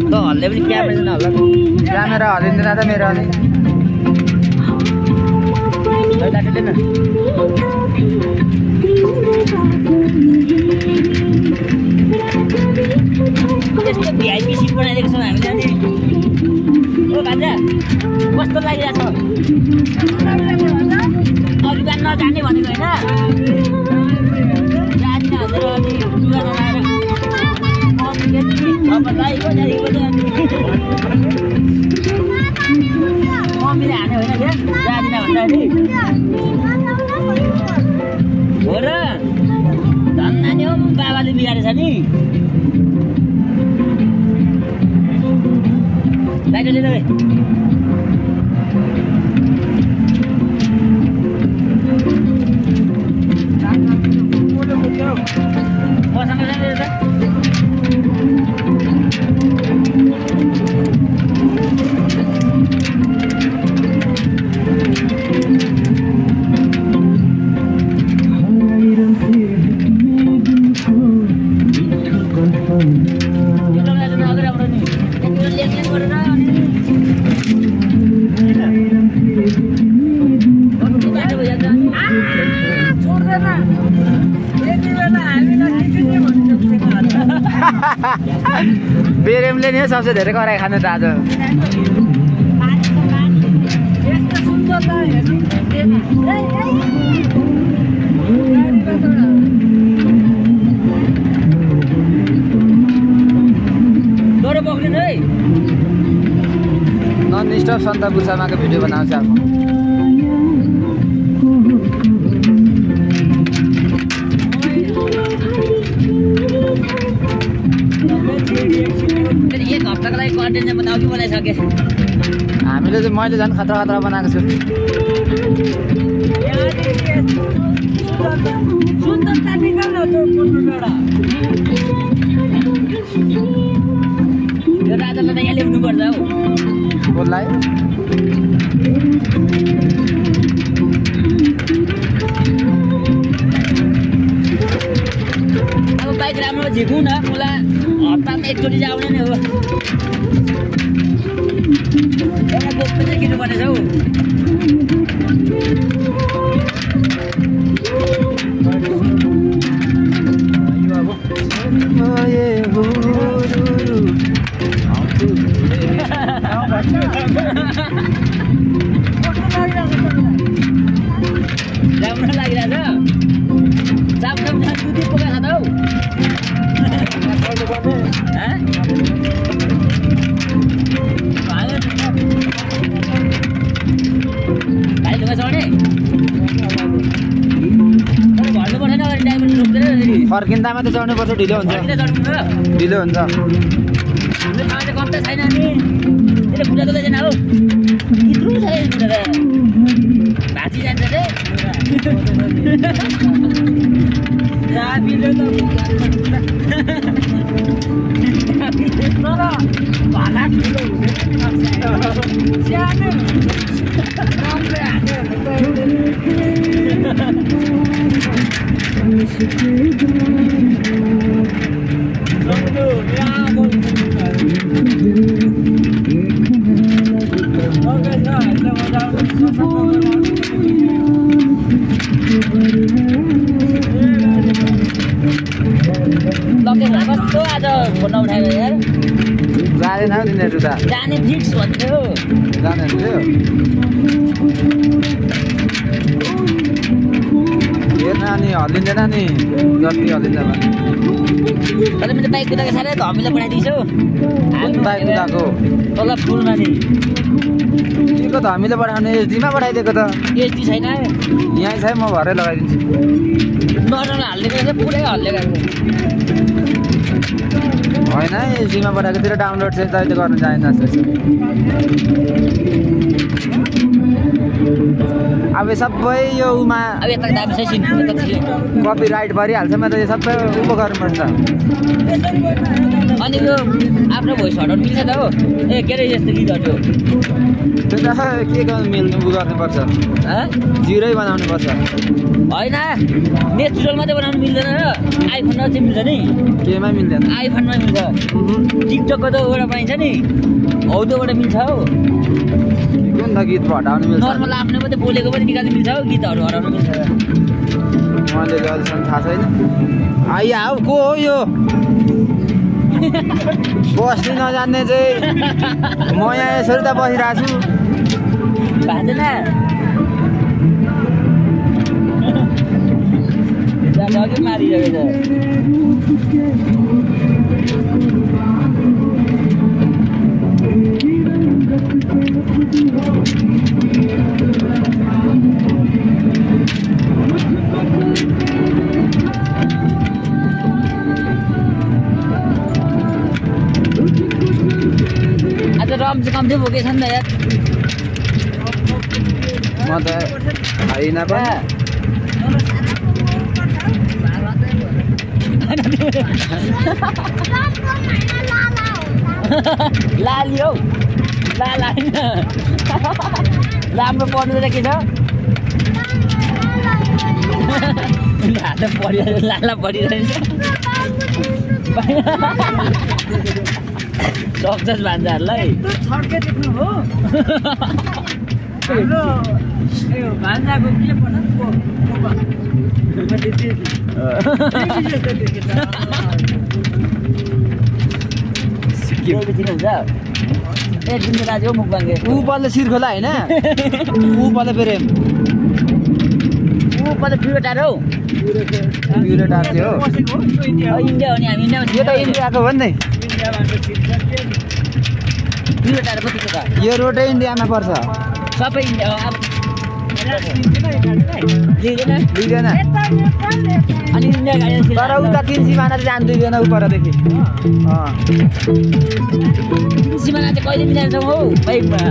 त हल्ले पनि क्यामेरा नहल्ला क्यामेरा हल्लिँदैन त मेरो अनि यस्तो भिआइपी सिट बनाइदिएको छौँ हामीले अनि ओ भान्जा कस्तो लागिरहेको छ अघि बिहान नजाने भनेको होइन जाने हालेर अनि लुगा नलाएर मम्मीले हान्यो होइन क्या जाँदिन भन्दाखेरि हो र धन्न नि हो बाबाले बिगारेछ नि लाइट लिएर मसँग बेरेमले नि सबसे धेरै कराई खानु त आज नन स्टप सन्तपुर शर्माको भिडियो बनाउँछ अब एक हप्ताको लागि कन्टेन्ट चाहिँ अघि बनाइसकेँ हामीले चाहिँ मैले झन् खतरा खतरा बनाएको छु यो राजालाई त यहाँ ल्याउनुपर्छ हौ बोललाई अब बाइक राम्रो झिकौँ न मलाई हप्तामा एकचोटि चाहिँ आउने नै हो एउटा बोक पनि किन्नुपर्नेछ हौ राम्रो लागिरहेछ चापचाप दुधी पोका खाँदा हौ भाइ ढुङ्गा चढ्ने भन्नुपर्छ नि अगाडि ड्राइभरले रोक्दैन फर्किँदा मात्रै चढ्नुपर्छ ढिलो हुन्छ ढिलो हुन्छ कम्ता छैन नि त्यसले बुढा त छैन हौ यत्रो छ बुढा त भाँची जान्छ रे भाला ठुलो कस्तो आज फोन उठायो यार जाँदैन हौ तिनीहरू त जाने फिक्स भन्थ्यो जाने थियो हेर्न अनि हल्लिँदैन नि जति हल्लिँदैन तर मैले बाइक कुदाएको साह्रै धमिलो बनाइदिन्छौ बाइक कुदाएको तल फुलमा नि के को धमिलो बढाउने एचडीमा बढाइदिएको त एचडी छैन यहीँ छ म भरै लगाइदिन्छु नर्मल हालिदिएको चाहिँ पुरै हल्लेको होइन एचडीमा बढाएकोतिर डाउनलोड चाहिँ तैँले गर्न जाएन जस्तो अब सबै यो उमा अब यता दामी छ सिन यता थियो कपिराइट भरिहाल्छ म त यो सबै उप गर्नुपर्छ अनि यो आफ्नो भोइस हटाउनु मिल्छ त हो ए के अरे यस्तो गीतहरू त्यो त के गर्नु मिल्नु उ गर्नुपर्छ जिरै बनाउनु पर्छ होइन नेचुरल मात्रै बनाउनु मिल्दैन र आइफोनमा चाहिँ मिल्छ नि केमा मिल्दैन आइफोनमा मिल्छ टिकटकको त एउटा पाइन्छ नि हौ त्योबाट मिल्छ हौ कुन त गीत हटाउनु मिल्छ नर्मल आफ्नो मात्रै बोलेको पनि निकाल्नु मिल्छ हौ गीतहरू हटाउनु मिल्छ मैले अहिलेसम्म थाहा छैन आइया हौ को हो यो बस्नु नजान्ने चाहिँ म यहाँ यसरी त बसिरहेको छु भाँदैन अघि मारिरहेको आज रम चाहिँ कम्ती बोकेछ नि त यार म त होइन पनि लाली हौ लाला होइन राम्रो पढ्नु त के छ हात पढिरहेको लाला पढिरहेछ सक्छस् भान्जाहरूलाई भान्जाको के चिन्नुहुन्छ ए जुन राज हो मुखबाङ्गे ऊ पल्ले सिरखोला होइन ऊ पल्ले प्रेम ऊ पल्ले प्युरेटार हौ प्युरेटार थियो इन्डिया हो नि हामी इन्डियामा यो त इन्डियाको हो नि प्युरेटार कतिको छ यो रोडै इन्डियामा पर्छ सबै इन्डिया हो अब दिँदैन अनि इन्डिया गाडी तर उता 3 सिमाना चाहिँ जानु दिँदैन उपरदेखि सिमाना चाहिँ कहिले मिलाउँछौँ हौ बाइकमा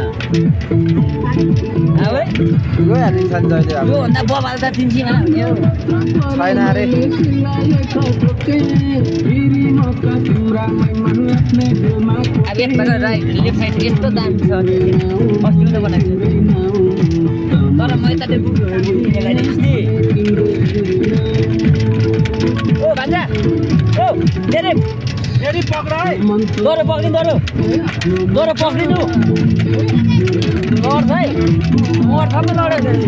गइहालिन्छ नि जहिले अब योभन्दा बबाल त 3 सिमाना हुने हौ छैन अरे अब यताबाट राइट लेफ्ट साइड यस्तो दामी छ अस्ति त बनाएको छु तर म यता ओ भान्जा ओ धेरै पक्र है दोरो पक्रिनु दोरो पक्रिनु लड्छ है मर्छमा लडेको